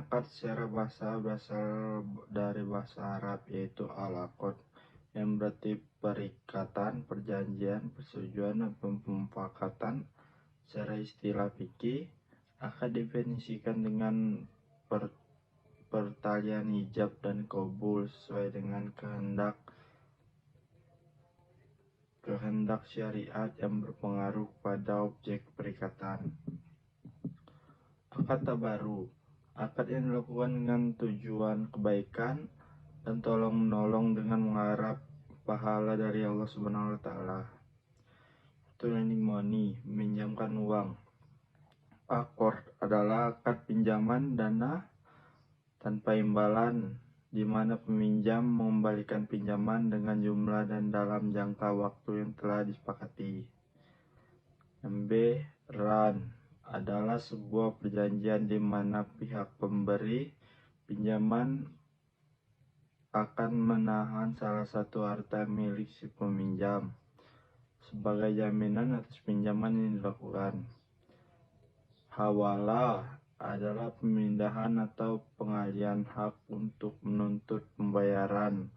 akad secara bahasa berasal dari bahasa Arab, yaitu al-aqd, yang berarti perikatan, perjanjian, persetujuan, dan pemufakatan. Secara istilah fikih, akad definisikan dengan pertalian ijab dan qabul sesuai dengan kehendak syariat yang berpengaruh pada objek perikatan. Akad tabaru, akad yang dilakukan dengan tujuan kebaikan dan tolong-menolong dengan mengharap pahala dari Allah Subhanahu wa taala. Itu lending money, meminjamkan uang. Akord adalah akad pinjaman dana tanpa imbalan, di mana peminjam mengembalikan pinjaman dengan jumlah dan dalam jangka waktu yang telah disepakati. B. Ran adalah sebuah perjanjian di mana pihak pemberi pinjaman akan menahan salah satu harta milik si peminjam sebagai jaminan atas pinjaman yang dilakukan. Hawalah adalah pemindahan atau pengalihan hak untuk menuntut pembayaran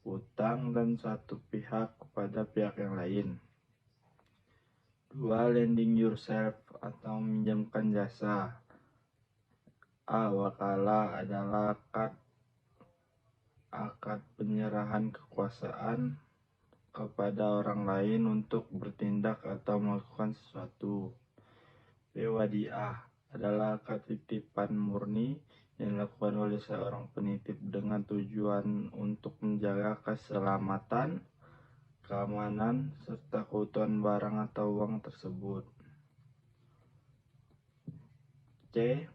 utang dan satu pihak kepada pihak yang lain. 2. Lending yourself atau meminjamkan jasa. Wakalah adalah akad penyerahan kekuasaan kepada orang lain untuk bertindak atau melakukan sesuatu. Wadiah adalah akad titipan murni yang dilakukan oleh seorang penitip dengan tujuan untuk menjaga keselamatan, keamanan, serta keutuhan barang atau uang tersebut. C.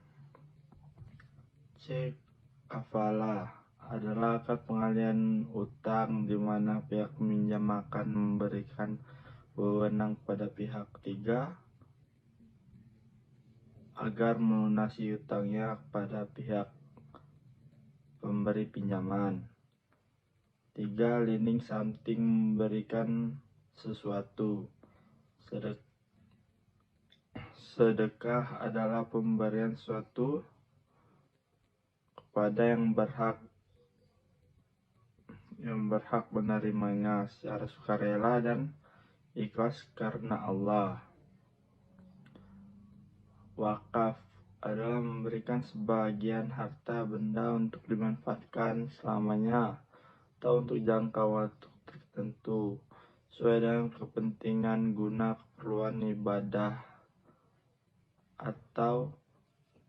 Kafalah adalah akad pengalihan utang di mana pihak peminjam akan memberikan wewenang pada pihak ketiga agar melunasi utangnya kepada pihak pemberi pinjaman. 3. Lending something, memberikan sesuatu. Sedekah adalah pemberian sesuatu kepada yang berhak menerimanya secara sukarela dan ikhlas karena Allah. Wakaf adalah memberikan sebagian harta benda untuk dimanfaatkan selamanya atau untuk jangka waktu tertentu sesuai dengan kepentingan guna keperluan ibadah atau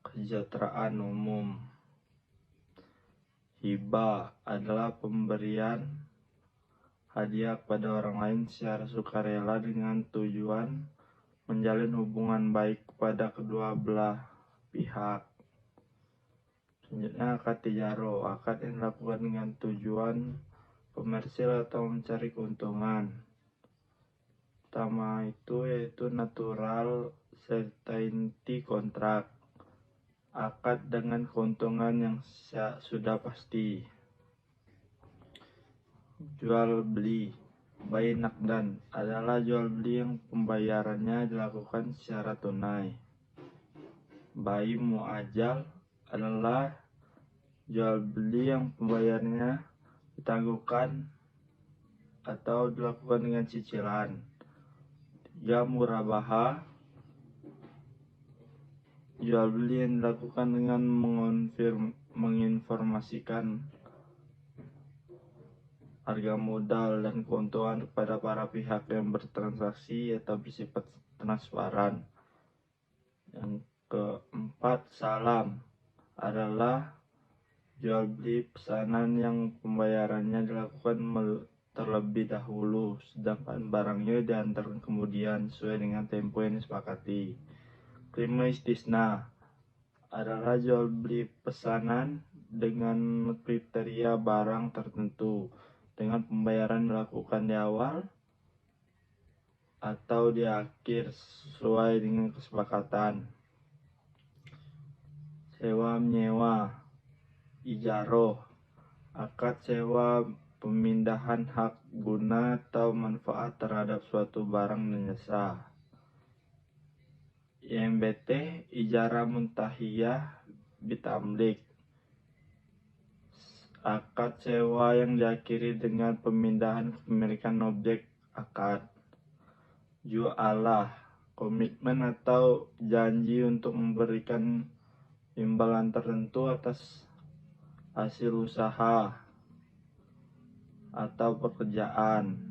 kesejahteraan umum. Hibah adalah pemberian hadiah kepada orang lain secara sukarela dengan tujuan menjalin hubungan baik kepada kedua belah pihak. Selanjutnya akad tijaro, akad yang dilakukan dengan tujuan komersil atau mencari keuntungan. Pertama itu yaitu natural certainty contract, akad dengan keuntungan yang sudah pasti. Jual beli, buy nakdan adalah jual beli yang pembayarannya dilakukan secara tunai. Buy muajjal adalah jual beli yang pembayarannya ditangguhkan atau dilakukan dengan cicilan. 3. Murabaha, jual beli yang dilakukan dengan menginformasikan harga modal dan keuntungan kepada para pihak yang bertransaksi atau bersifat transparan. Yang keempat, salam adalah jual beli pesanan yang pembayarannya dilakukan terlebih dahulu, sedangkan barangnya diantarkan kemudian sesuai dengan tempo yang disepakati. 5. Istisna adalah jual beli pesanan dengan kriteria barang tertentu dengan pembayaran dilakukan di awal atau di akhir sesuai dengan kesepakatan. Sewa menyewa, ijaroh, akad sewa pemindahan hak guna atau manfaat terhadap suatu barang dan jasa. IMBT, ijarah muntahiyah, bitamlik. Akad sewa yang diakhiri dengan pemindahan kepemilikan objek akad. Jualah, komitmen atau janji untuk memberikan imbalan tertentu atas hasil usaha atau pekerjaan.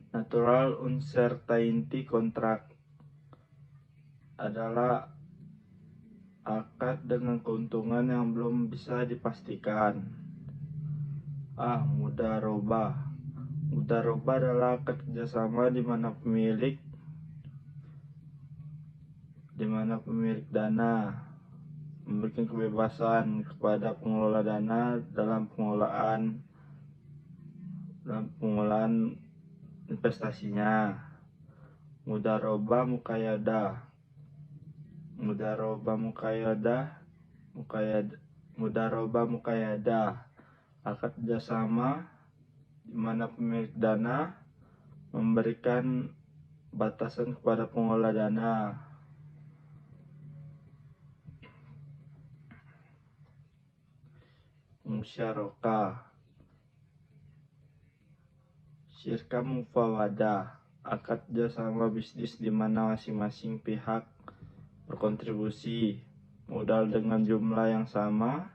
Natural uncertainty contract adalah akad dengan keuntungan yang belum bisa dipastikan. Mudharabah. Mudharabah adalah akad kerjasama di mana pemilik dana memberikan kebebasan kepada pengelola dana dalam pengelolaan investasinya. Mudharabah muqayyadah. Mudharabah muqayyadah akad kerjasama di mana pemilik dana memberikan batasan kepada pengelola dana. Musyarakah. Syirka mufawadah akad kerjasama bisnis di mana masing-masing pihak berkontribusi modal dengan jumlah yang sama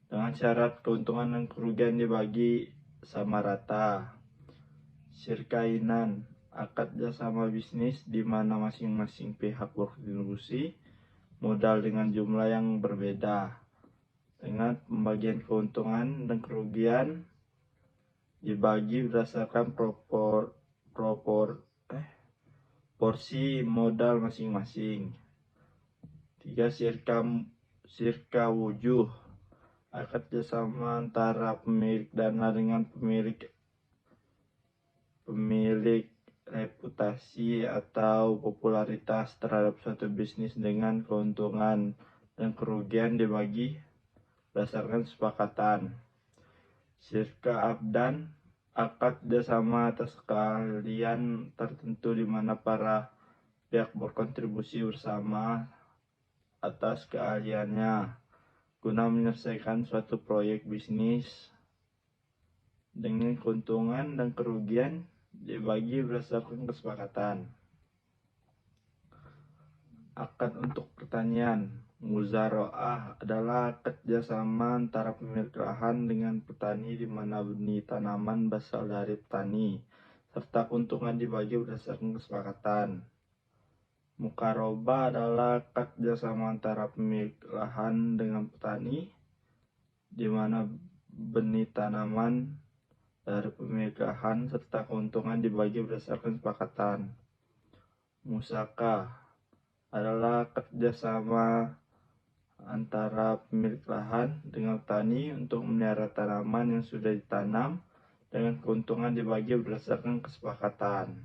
dengan syarat keuntungan dan kerugian dibagi sama rata. Syirkainan akad kerjasama bisnis di mana masing-masing pihak berkontribusi modal dengan jumlah yang berbeda dengan pembagian keuntungan dan kerugian dibagi berdasarkan porsi modal masing-masing. 3. Syirka wujuh akad kerjasama antara pemilik dana dengan pemilik reputasi atau popularitas terhadap suatu bisnis dengan keuntungan dan kerugian dibagi berdasarkan kesepakatan. Syirka abdan akad kerjasama atas keahlian tertentu di mana para pihak berkontribusi bersama atas keahliannya guna menyelesaikan suatu proyek bisnis dengan keuntungan dan kerugian dibagi berdasarkan kesepakatan. Akad untuk pertanian. Muzara'ah adalah akad kerjasama antara pemilik lahan dengan petani di mana benih tanaman berasal dari petani serta keuntungan dibagi berdasarkan kesepakatan. Muqarabah adalah akad kerjasama antara pemilik lahan dengan petani di mana benih tanaman dari pemilik lahan serta keuntungan dibagi berdasarkan kesepakatan. Musaka adalah kerjasama antara pemilik lahan dengan petani untuk memelihara tanaman yang sudah ditanam dengan keuntungan dibagi berdasarkan kesepakatan.